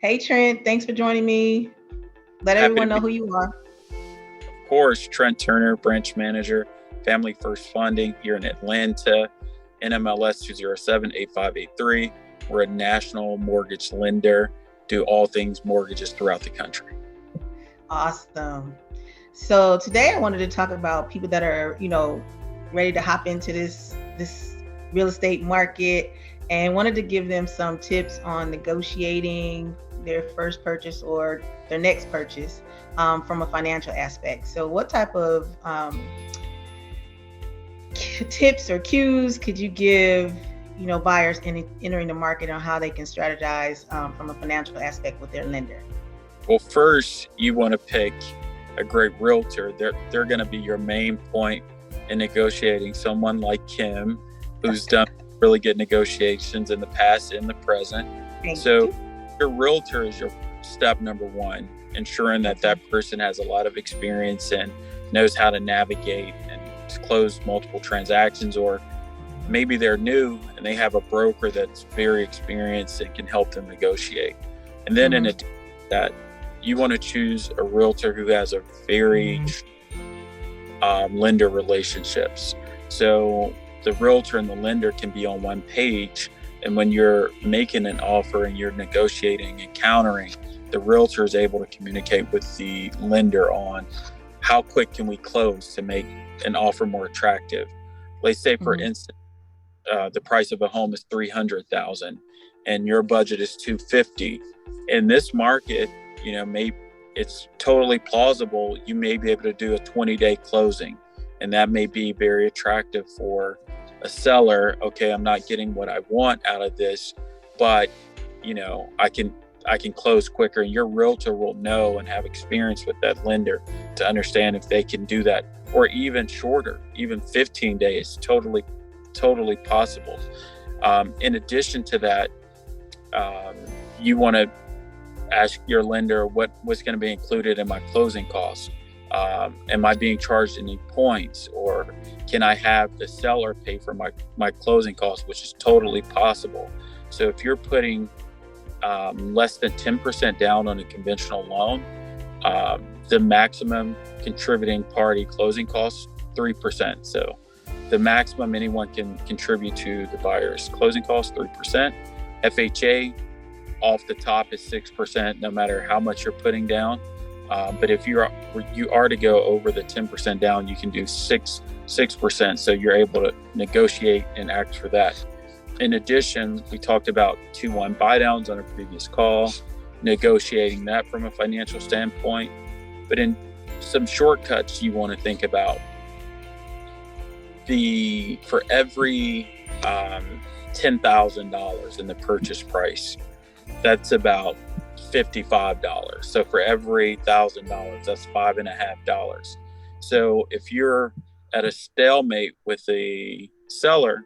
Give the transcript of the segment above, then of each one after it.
Hey Trent, thanks for joining me. Let Happy to everyone know be, who you are. of course, Trent Turner, branch manager, Family First Funding here in Atlanta, NMLS 2078583. We're a national mortgage lender, do all things mortgages throughout the country. Awesome. So today I wanted to talk about people that are, ready to hop into this real estate market and wanted to give them some tips on negotiating their first purchase or their next purchase from a financial aspect. So what type of tips or cues could you give buyers entering the market on how they can strategize from a financial aspect with their lender? Well, first, you want to pick a great realtor. They're going to be your main point in negotiating. Someone like Kim, who's done really good negotiations in the past and the present. Thank So you. your realtor is your step number one, ensuring that that person has a lot of experience and knows how to navigate and close multiple transactions, or maybe they're new and they have a broker that's very experienced and can help them negotiate. And then in addition to that, you want to choose a realtor who has a very lender relationships. So the realtor and the lender can be on one page. And when you're making an offer and you're negotiating and countering, the realtor is able to communicate with the lender on how quick can we close to make an offer more attractive. Let's say, for instance, the price of a home is $300,000 and your budget is $250,000. In this market, maybe it's totally plausible you may be able to do a 20-day closing, and that may be very attractive for a seller. Okay, I'm not getting what I want out of this, but I can close quicker, and your realtor will know and have experience with that lender to understand if they can do that, or even shorter, even 15 days, totally possible. In addition to that, you want to ask your lender what's going to be included in my closing costs. Am I being charged any points, or can I have the seller pay for my closing costs, which is totally possible. So if you're putting less than 10% down on a conventional loan, the maximum contributing party closing costs 3%. So the maximum anyone can contribute to the buyer's closing costs 3%. FHA off the top is 6%, no matter how much you're putting down. But if you are to go over the 10% down, you can do 6%. So you're able to negotiate and act for that. In addition, we talked about 2-1 buy downs on a previous call, negotiating that from a financial standpoint. But in some shortcuts you want to think about, for every $10,000 in the purchase price, that's about $55. So for every $1,000, that's $5.50. So if you're at a stalemate with the seller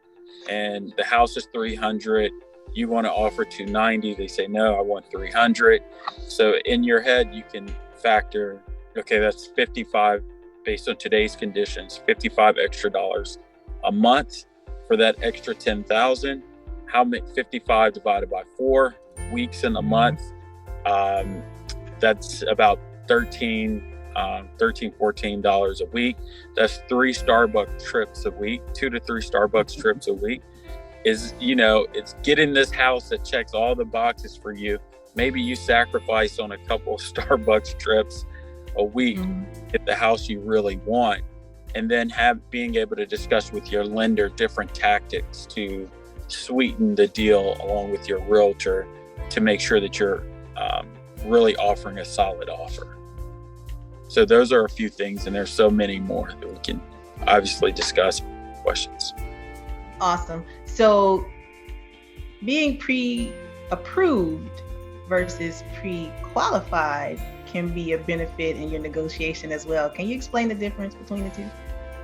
and the house is $300, you want to offer $290, they say no, I want $300. So in your head you can factor, okay, that's $55 based on today's conditions, $55 extra dollars a month for that extra $10,000. How many? 55 divided by 4 weeks in a month, that's about $14 a week. That's 3 Starbucks trips a week, 2 to 3 Starbucks trips a week. It's getting this house that checks all the boxes for you. Maybe you sacrifice on a couple of Starbucks trips a week, get the house you really want, and then being able to discuss with your lender different tactics to sweeten the deal along with your realtor to make sure that you're really offering a solid offer. So those are a few things, and there's so many more that we can obviously discuss. Questions. Awesome. So being pre-approved versus pre-qualified can be a benefit in your negotiation as well. Can you explain the difference between the two?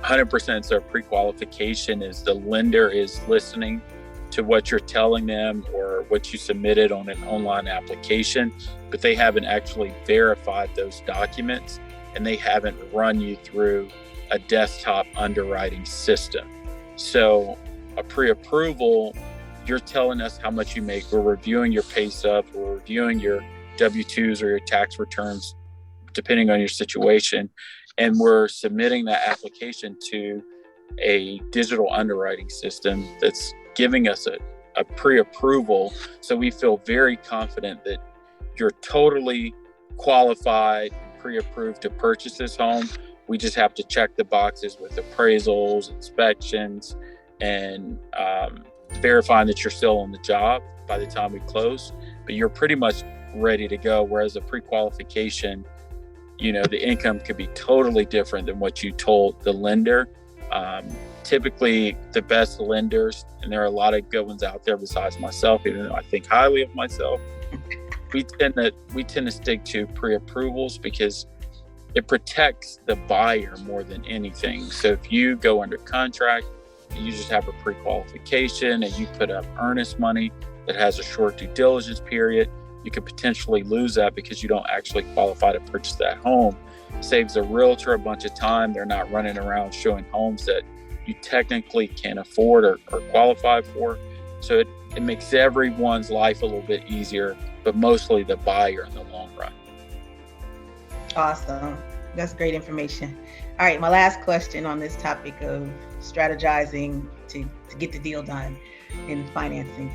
100%. So pre-qualification is the lender is listening to what you're telling them or what you submitted on an online application, but they haven't actually verified those documents and they haven't run you through a desktop underwriting system. So a pre-approval, you're telling us how much you make. We're reviewing your pay stubs. We're reviewing your W-2s or your tax returns, depending on your situation. And we're submitting that application to a digital underwriting system that's giving us a pre-approval. So we feel very confident that you're totally qualified and pre-approved to purchase this home. We just have to check the boxes with appraisals, inspections, and verifying that you're still on the job by the time we close. But you're pretty much ready to go. Whereas a pre-qualification, the income could be totally different than what you told the lender. Typically, the best lenders, and there are a lot of good ones out there besides myself, even though I think highly of myself, we tend to stick to pre-approvals because it protects the buyer more than anything. So if you go under contract and you just have a pre-qualification and you put up earnest money that has a short due diligence period, you could potentially lose that because you don't actually qualify to purchase that home. Saves a realtor a bunch of time. They're not running around showing homes that you technically can't afford or qualify for. So it makes everyone's life a little bit easier, but mostly the buyer in the long run. Awesome. That's great information. All right, my last question on this topic of strategizing to get the deal done in financing.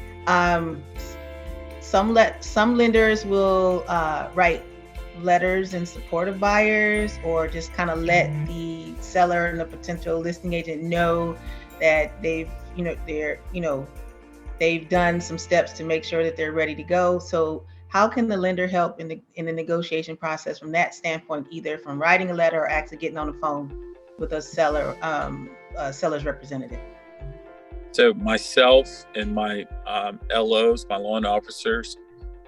Some lenders will write letters in support of buyers, or just kind of let the seller and the potential listing agent know that they've done some steps to make sure that they're ready to go. So how can the lender help in the negotiation process from that standpoint, either from writing a letter or actually getting on the phone with a seller's representative? So myself and my LOs, my loan officers,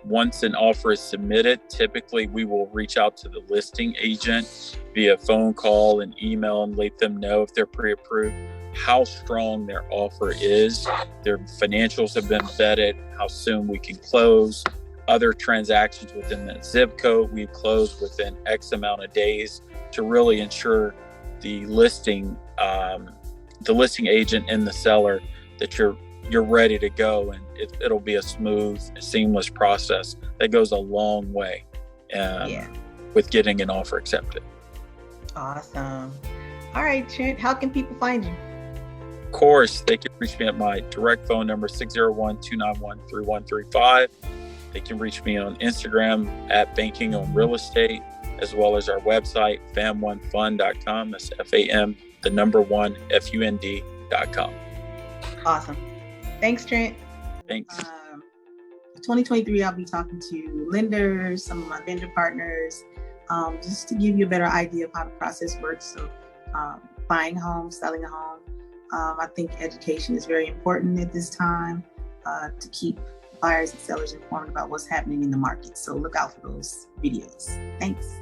once an offer is submitted, typically we will reach out to the listing agent via phone call and email and let them know, if they're pre-approved, how strong their offer is, their financials have been vetted, how soon we can close, other transactions within that zip code we close within X amount of days, to really ensure the listing agent and the seller that you're ready to go, and it'll be a smooth, seamless process that goes a long way with getting an offer accepted. Awesome. All right, Trent, how can people find you? Of course, they can reach me at my direct phone number, 601-291-3135. They can reach me on Instagram at Banking on Real Estate, as well as our website, fam1fund.com. That's FAM, the number 1, FUND.com. Awesome. Thanks, Trent. Thanks. 2023, I'll be talking to lenders, some of my vendor partners, just to give you a better idea of how the process works. So buying a home, selling a home. I think education is very important at this time to keep buyers and sellers informed about what's happening in the market. So look out for those videos. Thanks.